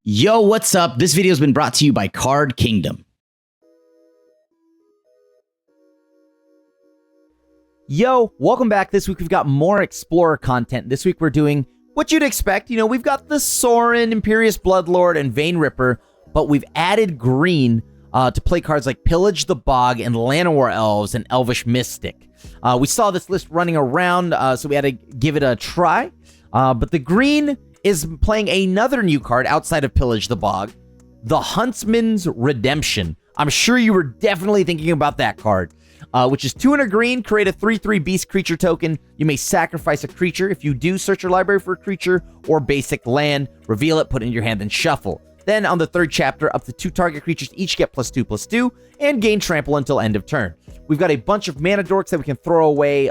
Yo, what's up? This video has been brought to you by Card Kingdom. Yo, welcome back. This week we've got more Explorer content. This week we're doing what you'd expect. You know, we've got the Sorin, Imperious Bloodlord, and Vein Ripper, but we've added green to play cards like Pillage the Bog and Llanowar Elves and Elvish Mystic. We saw this list running around, so we had to give it a try. But the green is playing another new card outside of Pillage the Bog, the Huntsman's Redemption. I'm sure you were definitely thinking about that card, which is 200 green, create a 3/3 beast creature token. You may sacrifice a creature. If you do, search your library for a creature or basic land, reveal it, put it in your hand, and shuffle. Then on the third chapter, up to 2 target creatures each get +2/+2 and gain trample until end of turn. We've got a bunch of mana dorks that we can throw away,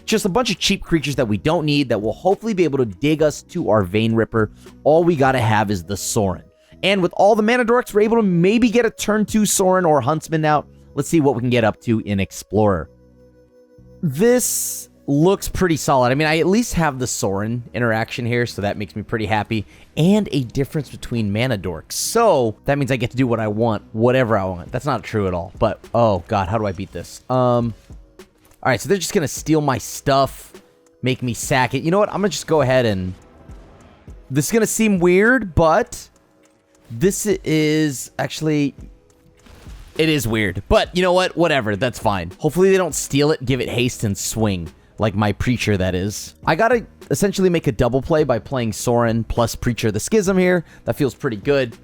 just a bunch of cheap creatures that we don't need that will hopefully be able to dig us to our Vein Ripper. All we gotta have is the Sorin. And with all the mana dorks, we're able to maybe get a turn 2 Sorin or Huntsman out. Let's see what we can get up to in Explorer. This looks pretty solid. I mean, I at least have the Sorin interaction here, so that makes me pretty happy. And a difference between mana dorks. So that means I get to do what I want, whatever I want. That's not true at all. But, oh god, how do I beat this? All right, so they're just going to steal my stuff, make me sack it. You know what? I'm going to just go ahead and... This is going to seem weird, but this is actually... It is weird. But you know what? Whatever. That's fine. Hopefully they don't steal it, give it haste, and swing. Like my Preacher, that is. I got to essentially make a double play by playing Sorin plus Preacher the Schism here. That feels pretty good.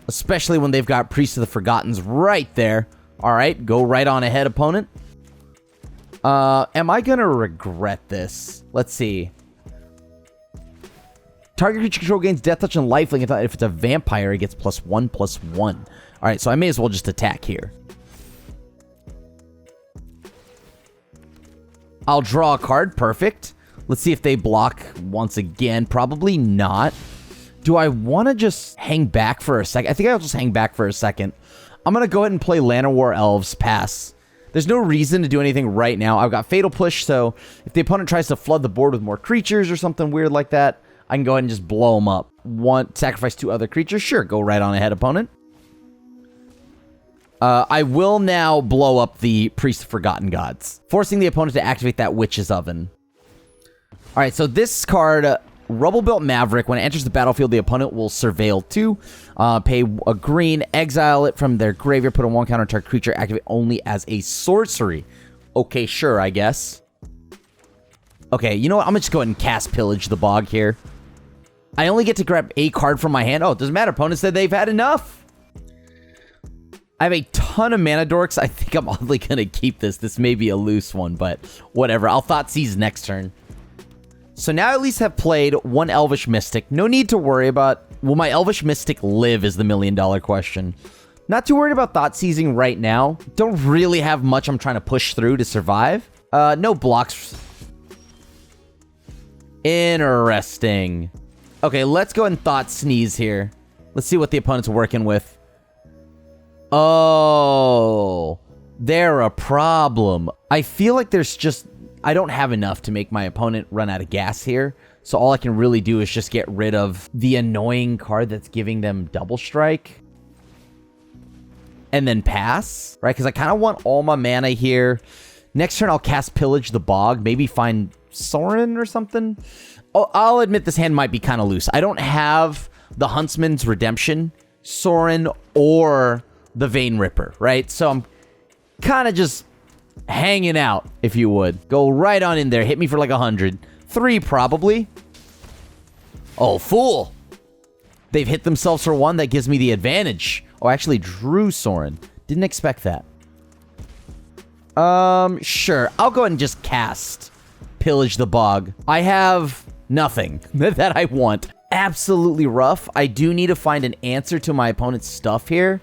Especially when they've got Priest of the Forgottens right there. All right, go right on ahead, opponent. Am I gonna regret this? Let's see. Target creature control gains death touch and lifelink. If it's a vampire, it gets +1/+1. Alright, so I may as well just attack here. I'll draw a card. Perfect. Let's see if they block once again. Probably not. Do I want to just hang back for a second? I think I'll just hang back for a second. I'm gonna go ahead and play Llanowar Elves. Pass. There's no reason to do anything right now. I've got Fatal Push, so if the opponent tries to flood the board with more creatures or something weird like that, I can go ahead and just blow them up. Sacrifice 2 other creatures? Sure, go right on ahead, opponent. I will now blow up the Priest of Forgotten Gods, forcing the opponent to activate that Witch's Oven. Alright, so this card... Rubble-Built Maverick. When it enters the battlefield, the opponent will surveil 2. Pay a green, exile it from their graveyard, put a 1 counter target creature, activate only as a sorcery. Okay, sure, I guess. Okay, you know what? I'm gonna just go ahead and cast Pillage the Bog here. I only get to grab a card from my hand. Oh, it doesn't matter. Opponent said they've had enough. I have a ton of mana dorks. I think I'm oddly gonna keep this. This may be a loose one, but whatever. I'll Thoughtseize next turn. So now I at least have played 1 Elvish Mystic. No need to worry about... Will my Elvish Mystic live is the $1,000,000 question. Not too worried about Thoughtseizing right now. Don't really have much I'm trying to push through to survive. No blocks. Interesting. Okay, let's go ahead and Thought Sneeze here. Let's see what the opponent's working with. Oh, they're a problem. I feel like there's just... I don't have enough to make my opponent run out of gas here. So all I can really do is just get rid of the annoying card that's giving them double strike. And then pass, right? Because I kind of want all my mana here. Next turn, I'll cast Pillage the Bog. Maybe find Sorin or something. Oh, I'll admit this hand might be kind of loose. I don't have the Huntsman's Redemption, Sorin, or the Vein Ripper, right? So I'm kind of just... hanging out, if you would. Go right on in there. Hit me for like 100. 3, probably. Oh, fool. They've hit themselves for 1. That gives me the advantage. Oh, I actually drew Sorin. Didn't expect that. Sure. I'll go ahead and just cast Pillage the Bog. I have nothing that I want. Absolutely rough. I do need to find an answer to my opponent's stuff here.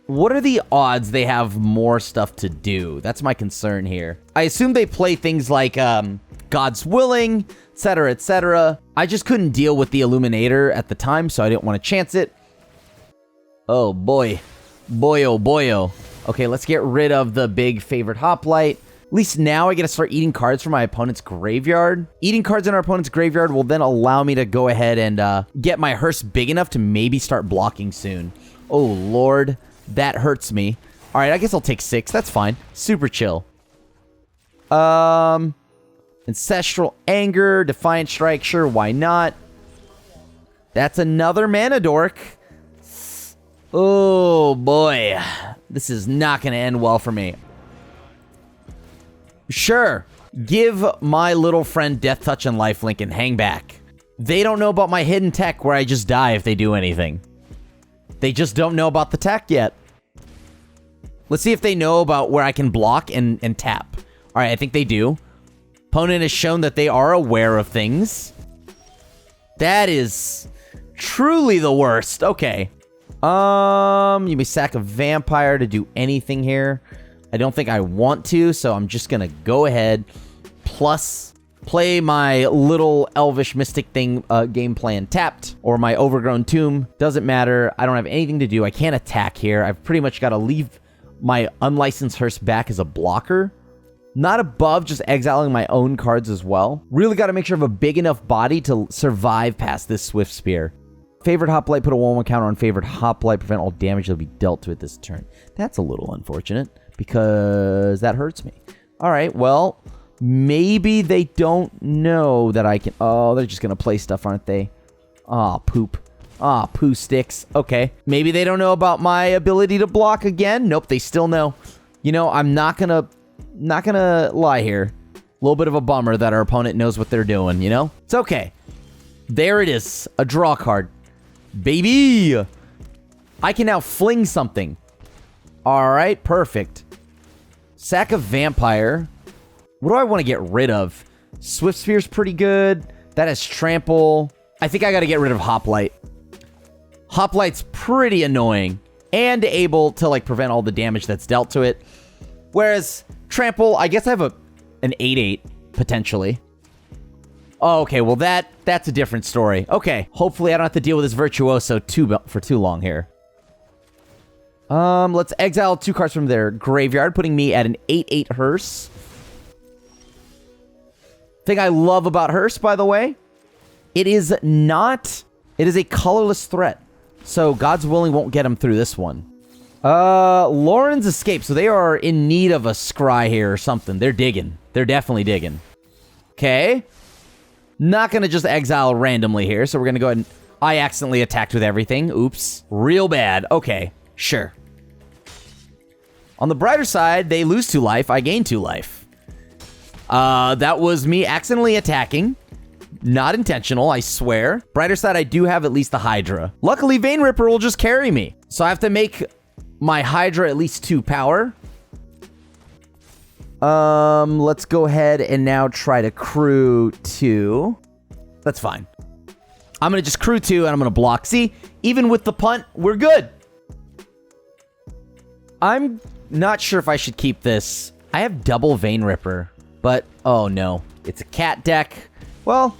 What are the odds they have more stuff to do? That's my concern here. I assume they play things like God's Willing, etc., etc. I just couldn't deal with the Illuminator at the time, so I didn't want to chance it. Oh, boy. Boyo, boyo. Okay, let's get rid of the big favorite hoplite. At least now I get to start eating cards from my opponent's graveyard. Eating cards in our opponent's graveyard will then allow me to go ahead and get my hearse big enough to maybe start blocking soon. Oh, Lord. That hurts me. All right, I guess I'll take 6. That's fine. Super chill. Ancestral Anger, Defiant Strike. Sure, why not? That's another mana dork. Oh, boy. This is not going to end well for me. Sure, give my little friend Death Touch and Lifelink and hang back. They don't know about my hidden tech where I just die if they do anything. They just don't know about the tech yet. Let's see if they know about where I can block and tap. All right, I think they do. Opponent has shown that they are aware of things. That is truly the worst. Okay. You may sack a vampire to do anything here. I don't think I want to, so I'm just gonna go ahead, plus play my little elvish mystic thing game plan tapped, or my overgrown tomb. Doesn't matter. I don't have anything to do. I can't attack here. I've pretty much got to leave my unlicensed hearse back as a blocker. Not above just exiling my own cards as well. Really got to make sure I have a big enough body to survive past this Swift Spear. Favorite Hoplite, put a 1/1 counter on favorite Hoplite, prevent all damage that will be dealt to it this turn. That's a little unfortunate, because that hurts me. All right, well, maybe they don't know that I can... Oh, they're just going to play stuff, aren't they? Aw, poop. Ah, poo sticks. Okay. Maybe they don't know about my ability to block again. Nope, they still know. You know, I'm not gonna lie here. A little bit of a bummer that our opponent knows what they're doing, you know? It's okay. There it is. A draw card. Baby! I can now fling something. All right, perfect. Sack a vampire. What do I want to get rid of? Swift Spear's pretty good. That has trample. I think I got to get rid of Hoplite. Hoplite's pretty annoying and able to like prevent all the damage that's dealt to it. Whereas trample, I guess I have an 8/8 potentially. Oh, okay, well that's a different story. Okay, hopefully I don't have to deal with this Virtuoso for too long here. Let's exile 2 cards from their graveyard, putting me at an 8/8 hearse. Thing I love about hearse, by the way, it is a colorless threat. So God's willing won't get him through this one. Lauren's Escape. So they are in need of a scry here or something. They're digging. They're definitely digging. Okay. Not going to just exile randomly here. So we're going to go ahead and... I accidentally attacked with everything. Oops. Real bad. Okay. Sure. On the brighter side, they lose 2 life. I gain 2 life. That was me accidentally attacking. Not intentional, I swear. Brighter side, I do have at least the Hydra. Luckily, Vein Ripper will just carry me. So I have to make my Hydra at least 2 power. Let's go ahead and now try to crew 2. That's fine. I'm going to just crew 2 and I'm going to block. See, even with the punt, we're good. I'm not sure if I should keep this. I have double Vein Ripper, but oh no. It's a cat deck. Well,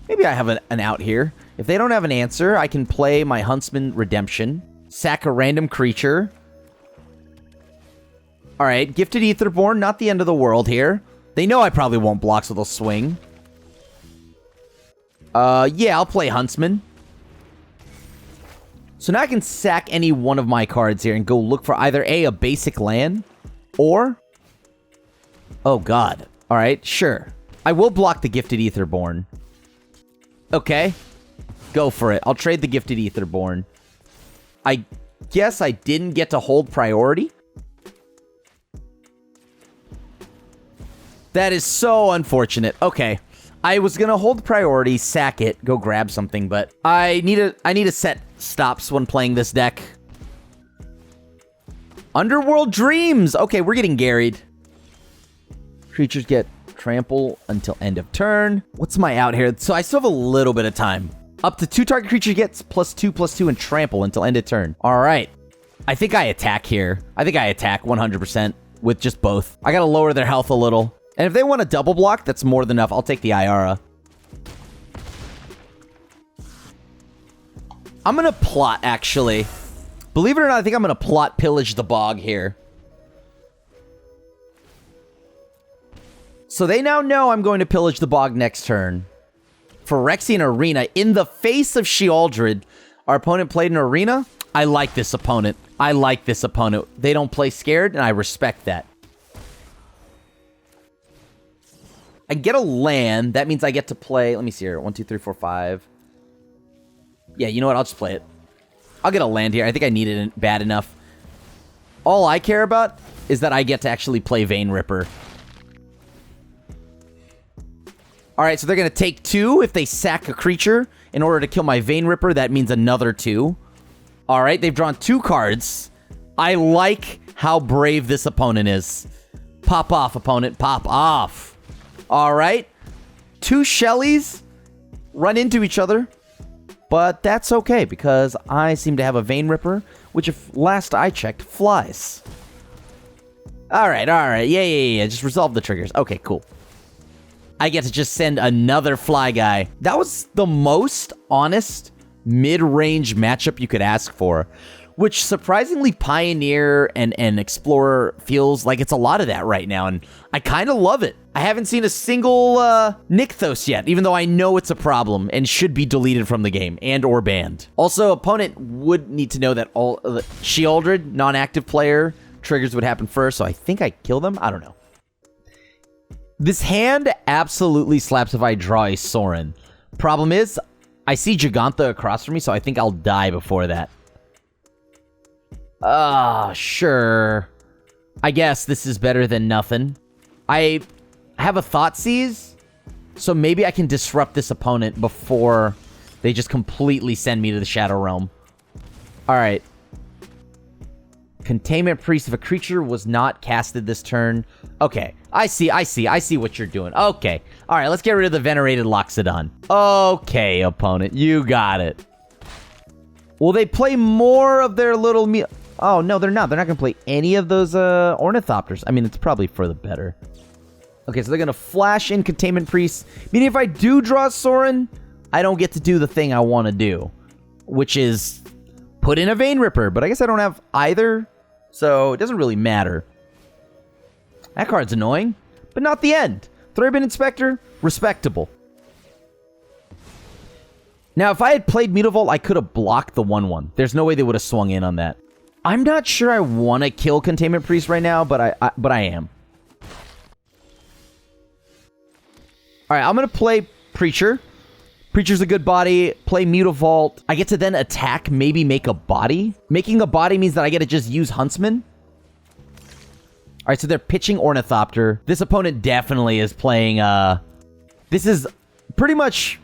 maybe I have an out here. If they don't have an answer, I can play my Huntsman Redemption. Sack a random creature. All right, Gifted Aetherborn, not the end of the world here. They know I probably won't block, so they'll swing. Yeah, I'll play Huntsman. So now I can sack any one of my cards here and go look for either a basic land, or... Oh, God. All right, sure. I will block the Gifted Aetherborn. Okay. Go for it. I'll trade the Gifted Aetherborn. I guess I didn't get to hold priority. That is so unfortunate. Okay. I was going to hold priority, sack it, go grab something, but I need to set stops when playing this deck. Underworld Dreams. Okay, we're getting garried. Creatures get trample until end of turn. What's my out here? So I still have a little bit of time. Up to 2 target creature gets +2/+2 and trample until end of turn. All right. I think I attack here. I think I attack 100% with just both. I got to lower their health a little. And if they want a double block, that's more than enough. I'll take the Iara. I'm going to plot, actually. Believe it or not, I think I'm going to plot Pillage the Bog here. So they now know I'm going to pillage the bog next turn. Phyrexian Arena. In the face of Sheoldred, our opponent played an Arena. I like this opponent. I like this opponent. They don't play scared, and I respect that. I get a land. That means I get to play... Let me see here. 1, 2, 3, 4, 5. Yeah, you know what? I'll just play it. I'll get a land here. I think I need it bad enough. All I care about is that I get to actually play Vein Ripper. All right, so they're going to take 2 if they sack a creature. In order to kill my Vein Ripper, that means another 2. All right, they've drawn 2 cards. I like how brave this opponent is. Pop off, opponent. Pop off. All right. 2 Shellies run into each other. But that's okay, because I seem to have a Vein Ripper, which, if last I checked, flies. All right. Yeah. Just resolve the triggers. Okay, cool. I get to just send another fly guy. That was the most honest mid-range matchup you could ask for, which surprisingly Pioneer and Explorer feels like it's a lot of that right now, and I kind of love it. I haven't seen a single Nykthos yet, even though I know it's a problem and should be deleted from the game and or banned. Also, opponent would need to know that all Sheoldred, non-active player, triggers would happen first, so I think I kill them? I don't know. This hand absolutely slaps if I draw a Sorin. Problem is, I see Gigantha across from me, so I think I'll die before that. Sure. I guess this is better than nothing. I have a Thoughtseize, so maybe I can disrupt this opponent before they just completely send me to the Shadow Realm. Alright. Containment Priest. If a creature was not casted this turn. Okay. I see what you're doing. Okay. Alright, let's get rid of the Venerated Loxodon. Okay, opponent. You got it. Will they play more of their little... Oh, no, they're not. They're not going to play any of those Ornithopters. I mean, it's probably for the better. Okay, so they're going to flash in Containment Priest. Meaning if I do draw Sorin, I don't get to do the thing I want to do. Which is put in a Vein Ripper. But I guess I don't have either. So it doesn't really matter. That card's annoying. But not the end. Thurban Inspector, respectable. Now, if I had played Mutavault, I could have blocked the 1/1. There's no way they would have swung in on that. I'm not sure I want to kill Containment Priest right now, but I am. All right, I'm going to play Preacher. Preacher's a good body. Play Mutavault. I get to then attack, maybe make a body. Making a body means that I get to just use Huntsman. All right, so they're pitching Ornithopter. This opponent definitely is playing... This is pretty much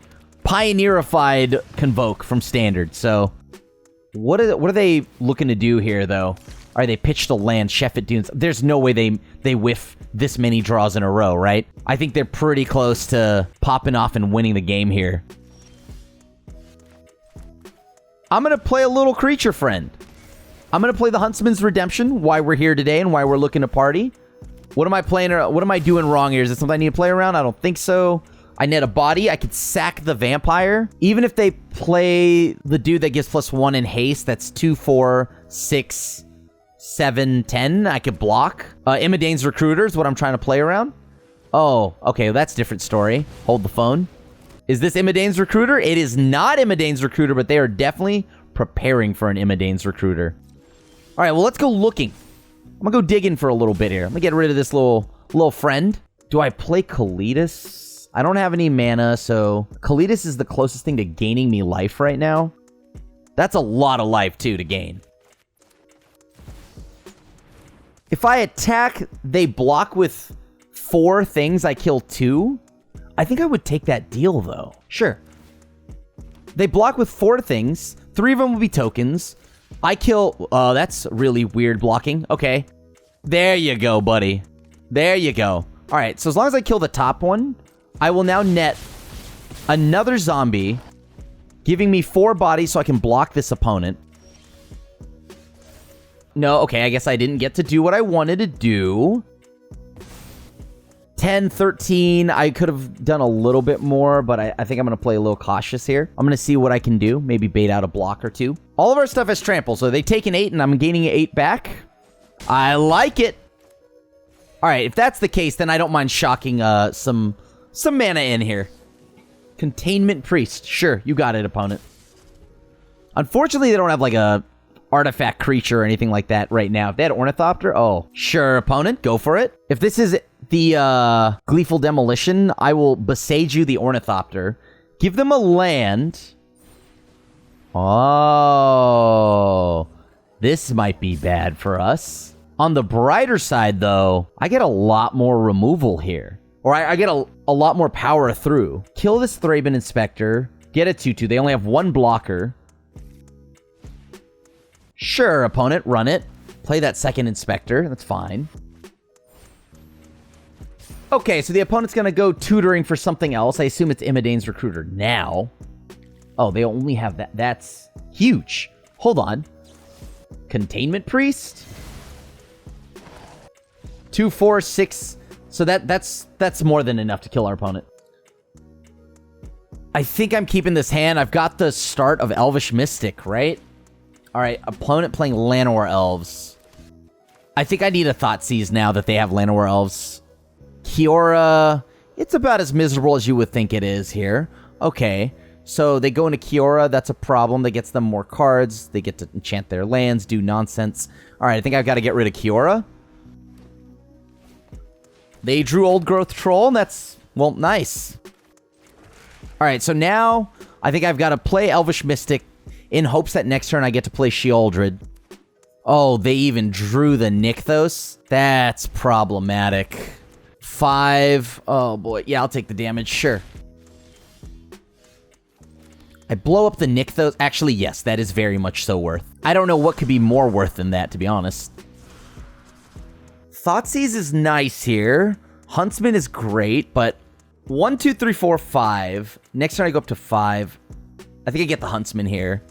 Pioneerified Convoke from Standard, so... What are they looking to do here, though? All right, they pitched a land, Sheffet Dunes. There's no way they whiff this many draws in a row, right? I think they're pretty close to popping off and winning the game here. I'm going to play a little creature friend. I'm going to play the Huntsman's Redemption, why we're here today and why we're looking to party. What am I playing? What am I doing wrong here? Is it something I need to play around? I don't think so. I net a body. I could sack the vampire. Even if they play the dude that gives +1 in haste, that's 2, 4, 6, 7, 10. I could block. Imidane's Recruiter is what I'm trying to play around. Oh, okay. Well, that's a different story. Hold the phone. Is this Imidane's Recruiter? It is not Imidane's Recruiter, but they are definitely preparing for an Imidane's Recruiter. All right, well, let's go looking. I'm going to go digging for a little bit here. I'm going to get rid of this little friend. Do I play Kalitas? I don't have any mana, so Kalitas is the closest thing to gaining me life right now. That's a lot of life, too, to gain. If I attack, they block with 4 things, I kill 2. I think I would take that deal, though. Sure. They block with 4 things. 3 of them will be tokens. I kill... that's really weird blocking. Okay. There you go, buddy. There you go. All right, so as long as I kill the top one... I will now net another zombie, giving me 4 bodies so I can block this opponent. No, okay, I guess I didn't get to do what I wanted to do. 10, 13, I could have done a little bit more, but I think I'm going to play a little cautious here. I'm going to see what I can do, maybe bait out a block or 2. All of our stuff has trample, so they take an 8 and I'm gaining 8 back. I like it. All right, if that's the case, then I don't mind shocking some mana in here. Containment Priest. Sure, you got it, opponent. Unfortunately, they don't have like a artifact creature or anything like that right now. If they had Ornithopter, oh, sure, opponent, go for it. If this is the Gleeful Demolition, I will besiege you the Ornithopter. Give them a land. Oh, this might be bad for us. On the brighter side, though, I get a lot more removal here. Or I get a lot more power through. Kill this Thraben Inspector. Get a 2/2. They only have one blocker. Sure, opponent, run it. Play that second Inspector. That's fine. Okay, so the opponent's going to go tutoring for something else. I assume it's Imidane's Recruiter now. Oh, they only have that. That's huge. Hold on. Containment Priest? 2, 4, 6. So that's more than enough to kill our opponent. I think I'm keeping this hand. I've got the start of Elvish Mystic, right? All right, opponent playing Llanowar Elves. I think I need a Thoughtseize now that they have Llanowar Elves. Kiora, it's about as miserable as you would think it is here. Okay, so they go into Kiora. That's a problem. That gets them more cards. They get to enchant their lands, do nonsense. All right, I think I've got to get rid of Kiora. They drew Old Growth Troll, and that's, well, nice. All right, so now I think I've got to play Elvish Mystic in hopes that next turn I get to play Sheoldred. Oh, they even drew the Nykthos? That's problematic. 5. Oh, boy. Yeah, I'll take the damage. Sure. I blow up the Nykthos. Actually, yes, that is very much so worth. I don't know what could be more worth than that, to be honest. Thoughtseize is nice here. Huntsman is great, but 1, 2, 3, 4, 5. Next turn I go up to 5. I think I get the Huntsman here.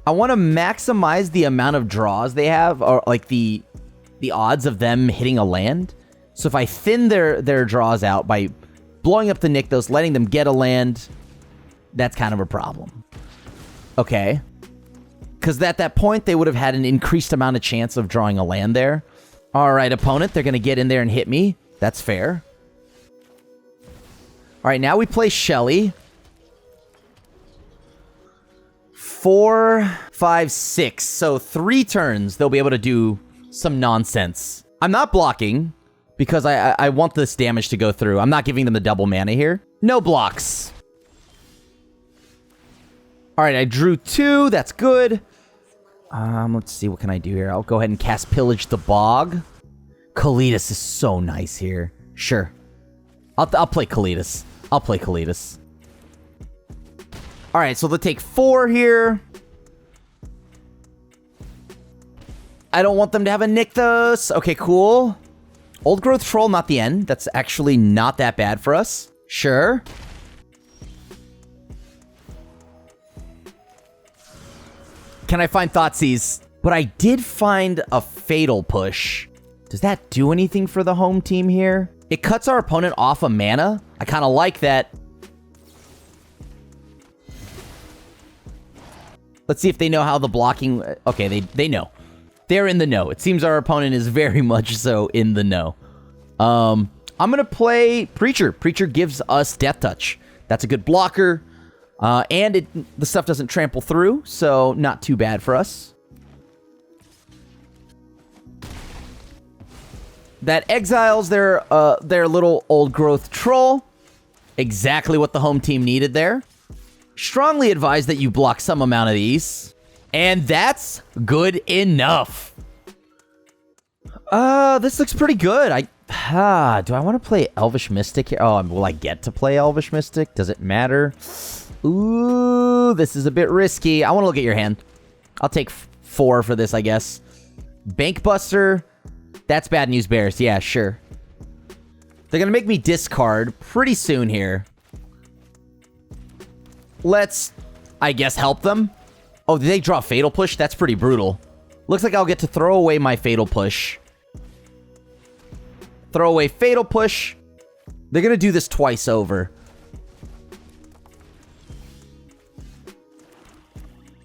I want to maximize the amount of draws they have, or like the odds of them hitting a land. So if I thin their draws out by blowing up the Nykthos, letting them get a land, that's kind of a problem. Okay. Because at that point, they would have had an increased amount of chance of drawing a land there. All right, opponent, they're going to get in there and hit me. That's fair. All right, now we play Shelly. 4, 5, 6. So 3 turns, they'll be able to do some nonsense. I'm not blocking because I want this damage to go through. I'm not giving them the double mana here. No blocks. All right, I drew 2. That's good. Let's see, what can I do here? I'll go ahead and cast Pillage the Bog. Kalitas is so nice here. Sure. I'll play Kalitas. I'll play Kalitas. All right, so they'll take 4 here. I don't want them to have a Nykthos. Okay, cool. Old Growth Troll, not the end. That's actually not that bad for us. Sure. Can I find Thoughtseize? But I did find a Fatal Push. Does that do anything for the home team here? It cuts our opponent off a mana. I kind of like that. Let's see if they know how the blocking... Okay, they know. They're in the know. It seems our opponent is very much so in the know. I'm going to play Preacher. Preacher gives us Death Touch. That's a good blocker. And the stuff doesn't trample through, so not too bad for us. That exiles their little Old Growth Troll. Exactly what the home team needed there. Strongly advise that you block some amount of these. And that's good enough. This looks pretty good. Do I want to play Elvish Mystic here? Oh, will I get to play Elvish Mystic? Does it matter? Ooh, this is a bit risky. I want to look at your hand. I'll take 4 for this, I guess. Bankbuster. That's bad news bears. Yeah, sure. They're going to make me discard pretty soon here. Let's, I guess, help them. Oh, did they draw Fatal Push? That's pretty brutal. Looks like I'll get to throw away my Fatal Push. Throw away Fatal Push. They're going to do this twice over.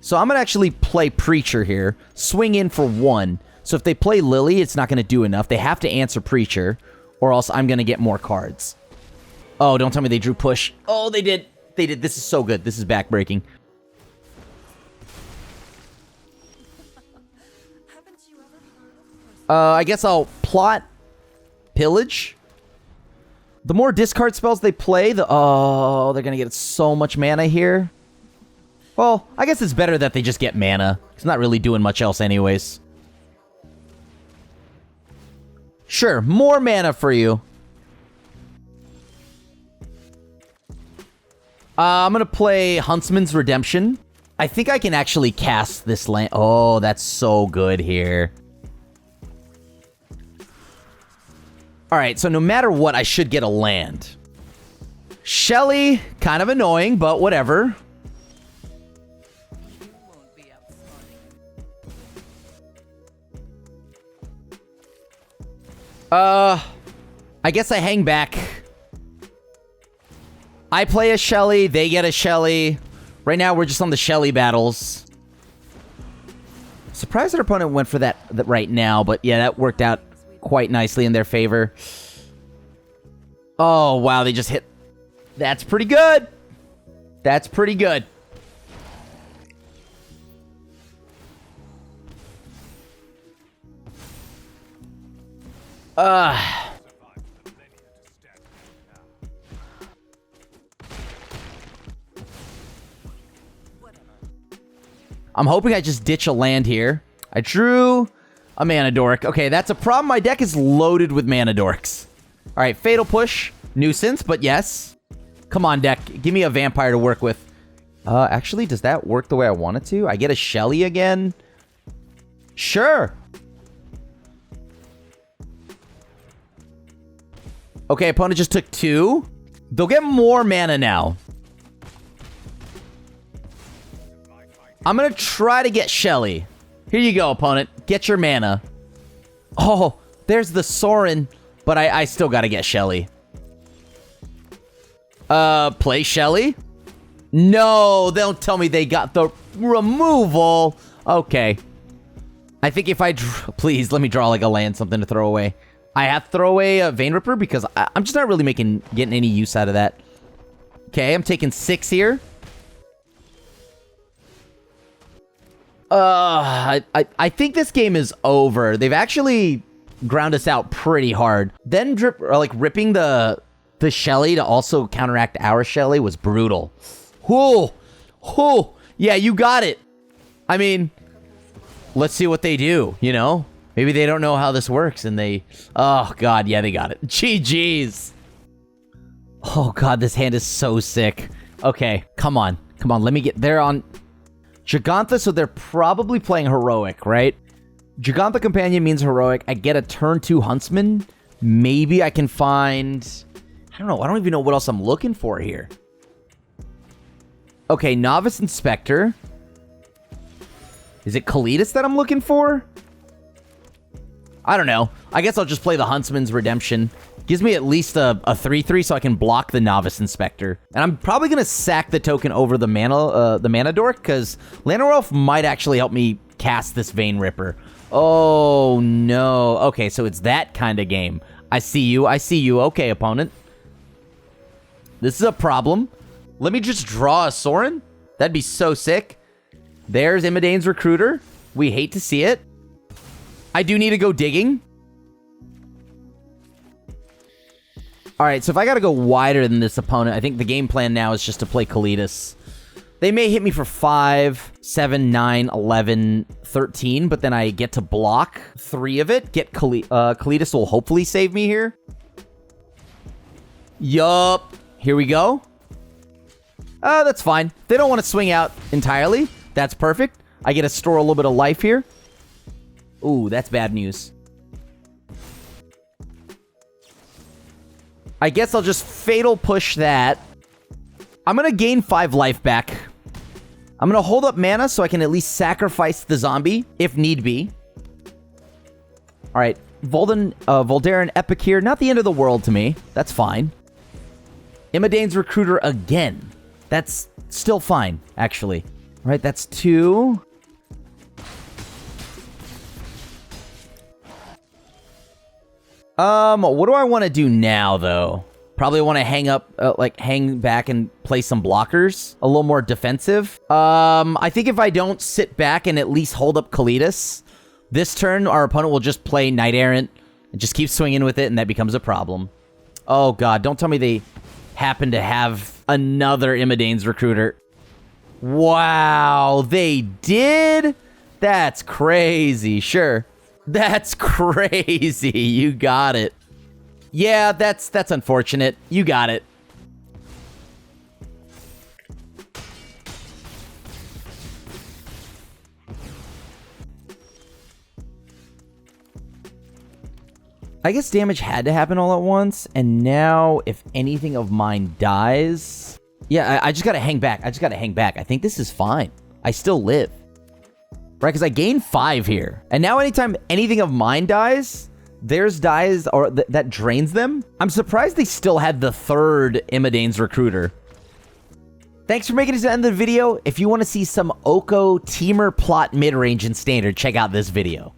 So I'm going to actually play Preacher here. Swing in for 1. So if they play Lily, it's not going to do enough. They have to answer Preacher, or else I'm going to get more cards. Oh, don't tell me they drew push. Oh, they did. They did. This is so good. This is backbreaking. I guess I'll plot Pillage. The more discard spells they play, oh, they're going to get so much mana here. Well, I guess it's better that they just get mana. It's not really doing much else anyways. Sure, more mana for you. I'm going to play Huntsman's Redemption. I think I can actually cast this land. Oh, that's so good here. All right, so no matter what, I should get a land. Shelly, kind of annoying, but whatever. I guess I hang back. I play a Shelly, they get a Shelly. Right now, we're just on the Shelly battles. Surprised our opponent went for that right now, but yeah, that worked out quite nicely in their favor. Oh, wow, they just hit. That's pretty good. That's pretty good. I'm hoping I just ditch a land here. I drew a Mana Dork. Okay, that's a problem. My deck is loaded with Mana Dorks. All right, Fatal Push. Nuisance, but yes. Come on, deck. Give me a vampire to work with. Actually, does that work the way I want it to? I get a Shelly again? Sure. Okay, opponent just took 2. They'll get more mana now. I'm going to try to get Shelly. Here you go, opponent. Get your mana. Oh, there's the Sorin, but I still got to get Shelly. Play Shelly? No, don't tell me they got the removal. Okay. I think if I... Please, let me draw like a land, something to throw away. I have to throw away a Vein Ripper because I'm just not really getting any use out of that. Okay, I'm taking 6 here. I think this game is over. They've actually ground us out pretty hard. Then ripping the Shelly to also counteract our Shelly was brutal. Whoa. Whoa. Yeah, you got it. I mean, let's see what they do, you know? Maybe they don't know how this works and they... Oh, God, yeah, they got it. GG's. Oh, God, this hand is so sick. Okay, come on. Come on, let me get... They're on... Gigantha, so they're probably playing Heroic, right? Gigantha Companion means Heroic. I get a turn 2 Huntsman. Maybe I can find... I don't know. I don't even know what else I'm looking for here. Okay, Novice Inspector. Is it Kalidas that I'm looking for? I don't know. I guess I'll just play the Huntsman's Redemption. Gives me at least a 3/3 so I can block the Novice Inspector. And I'm probably going to sack the token over the Mana Dork, because Llanowar Elf might actually help me cast this Vein Ripper. Oh, no. Okay, so it's that kind of game. I see you. I see you. Okay, opponent. This is a problem. Let me just draw a Sorin. That'd be so sick. There's Imidane's Recruiter. We hate to see it. I do need to go digging. All right, so if I got to go wider than this opponent, I think the game plan now is just to play Kalidas. They may hit me for 5, 7, 9, 11, 13, but then I get to block 3 of it. Get Kalidas will hopefully save me here. Yup. Here we go. That's fine. They don't want to swing out entirely. That's perfect. I get to store a little bit of life here. Ooh, that's bad news. I guess I'll just Fatal Push that. I'm going to gain 5 life back. I'm going to hold up mana so I can at least sacrifice the zombie, if need be. All right, Voldaren Epic here. Not the end of the world to me. That's fine. Imidane's Recruiter again. That's still fine, actually. All right, that's 2. What do I want to do now, though? Probably want to hang back and play some blockers. A little more defensive. I think if I don't sit back and at least hold up Kalitas, this turn our opponent will just play Knight Errant and just keep swinging with it, and that becomes a problem. Oh, God. Don't tell me they happen to have another Imidane's Recruiter. Wow, they did? That's crazy. Sure. That's crazy. You got it. Yeah, that's unfortunate. You got it. I guess damage had to happen all at once, and now if anything of mine dies... Yeah, I just gotta hang back. I think this is fine. I still live. Right, because I gained 5 here. And now anytime anything of mine dies, theirs dies, or that drains them. I'm surprised they still had the 3rd Imidane's Recruiter. Thanks for making it to the end of the video. If you want to see some Oko Teamer plot mid-range and standard, check out this video.